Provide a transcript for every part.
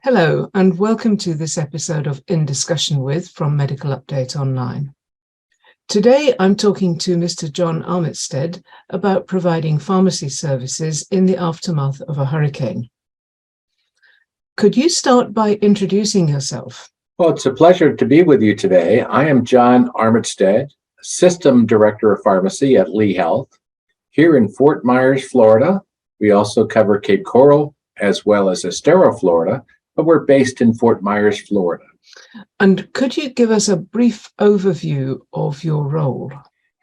Hello, and welcome to this episode of In Discussion With from Medical Update Online. Today, I'm talking to Mr. John Armitstead about providing pharmacy services in the aftermath of a hurricane. Could you start by introducing yourself? Well, it's a pleasure to be with you today. I am John Armitstead, System Director of Pharmacy at Lee Health here in Fort Myers, Florida. We also cover Cape Coral as well as Estero, Florida, but we're based in Fort Myers, Florida. And could you give us a brief overview of your role?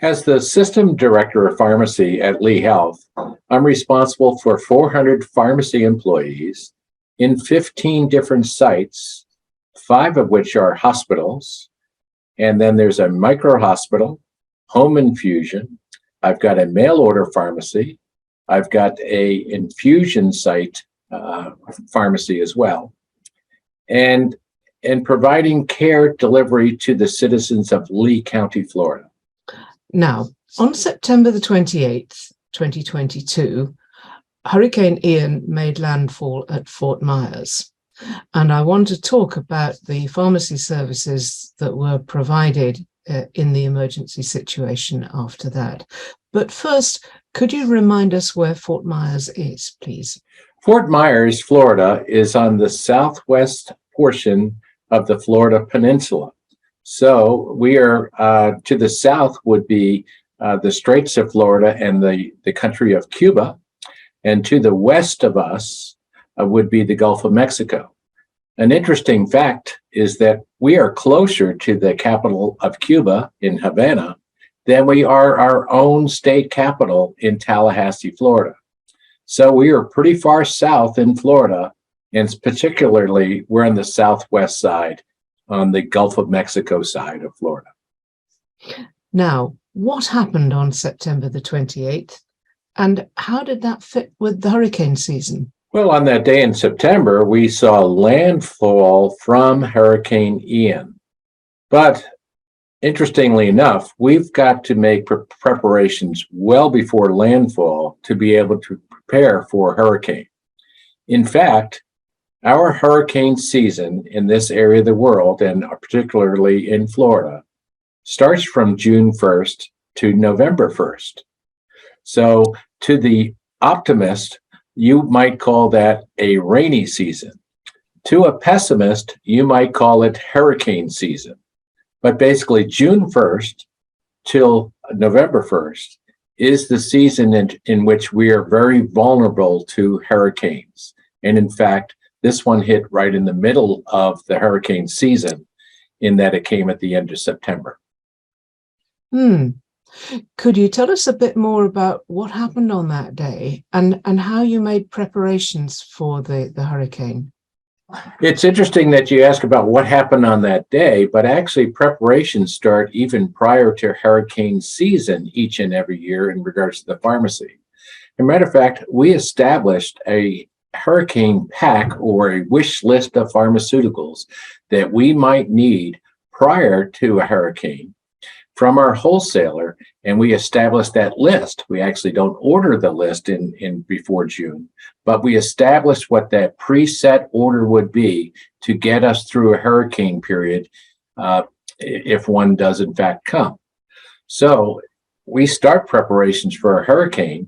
As the System Director of Pharmacy at Lee Health, I'm responsible for 400 pharmacy employees in 15 different sites, 5 of which are hospitals. And then there's a micro hospital, home infusion. I've got a mail order pharmacy. I've got a infusion site pharmacy as well. And providing care delivery to the citizens of Lee County, Florida. Now, on September the 28th, 2022, Hurricane Ian made landfall at Fort Myers. And I want to talk about the pharmacy services that were provided in the emergency situation after that. But first, could you remind us where Fort Myers is, please? Fort Myers, Florida, is on the southwest portion of the Florida Peninsula. So we are to the south would be the Straits of Florida and the country of Cuba. And to the west of us would be the Gulf of Mexico. An interesting fact is that we are closer to the capital of Cuba in Havana than we are our own state capital in Tallahassee, Florida. So we are pretty far south in Florida, and particularly we're on the southwest side, on the Gulf of Mexico side of Florida. Now, what happened on September the 28th, and how did that fit with the hurricane season? Well, on that day in September, we saw landfall from Hurricane Ian. But interestingly enough, we've got to make preparations well before landfall to be able to prepare for a hurricane. In fact, our hurricane season in this area of the world, and particularly in Florida, starts from June 1st to November 1st. So to the optimist, you might call that a rainy season. To a pessimist, you might call it hurricane season. But basically, June 1st till November 1st is the season in which we are very vulnerable to hurricanes. And in fact, this one hit right in the middle of the hurricane season in that it came at the end of September. Could you tell us a bit more about what happened on that day and how you made preparations for the hurricane? It's interesting that you ask about what happened on that day, but actually preparations start even prior to hurricane season each and every year in regards to the pharmacy. As a matter of fact, we established a hurricane pack or a wish list of pharmaceuticals that we might need prior to a hurricane from our wholesaler, and we established that list. We actually don't order the list in before June, but we established what that preset order would be to get us through a hurricane period if one does in fact come. So we start preparations for a hurricane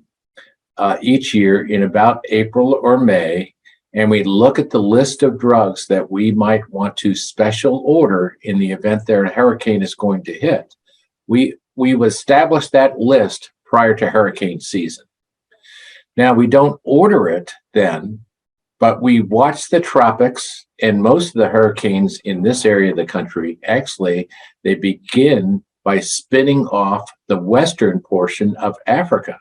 each year in about April or May, and we look at the list of drugs that we might want to special order in the event that a hurricane is going to hit. We established that list prior to hurricane season. Now, we don't order it then, but we watch the tropics, and most of the hurricanes in this area of the country, actually, they begin by spinning off the western portion of Africa.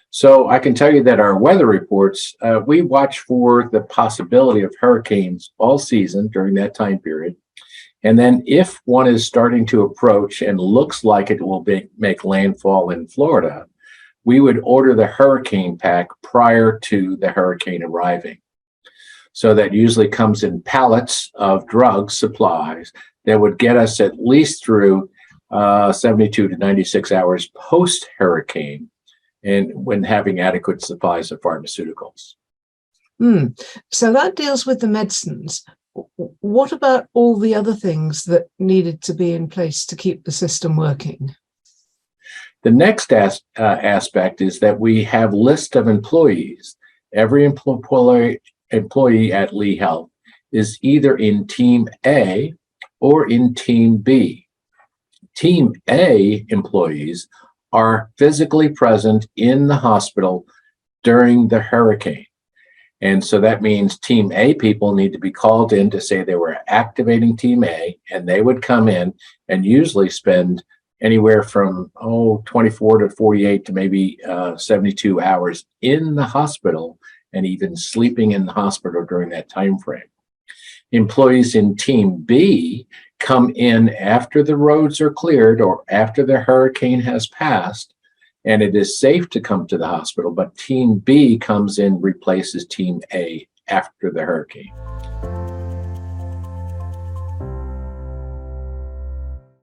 So I can tell you that our weather reports, we watch for the possibility of hurricanes all season during that time period. And then if one is starting to approach and looks like it will make landfall in Florida, we would order the hurricane pack prior to the hurricane arriving. So that usually comes in pallets of drug supplies that would get us at least through 72 to 96 hours post-hurricane, and when having adequate supplies of pharmaceuticals. So that deals with the medicines. What about all the other things that needed to be in place to keep the system working? The next aspect is that we have list of employees. Every employee at Lee Health is either in Team A or in Team B. Team A employees are physically present in the hospital during the hurricane. And so that means Team A people need to be called in to say they were activating Team A, and they would come in and usually spend anywhere from 24 to 48 to maybe 72 hours in the hospital, and even sleeping in the hospital during that time frame. Employees in Team B come in after the roads are cleared or after the hurricane has passed, and it is safe to come to the hospital, but Team B comes in, replaces Team A after the hurricane.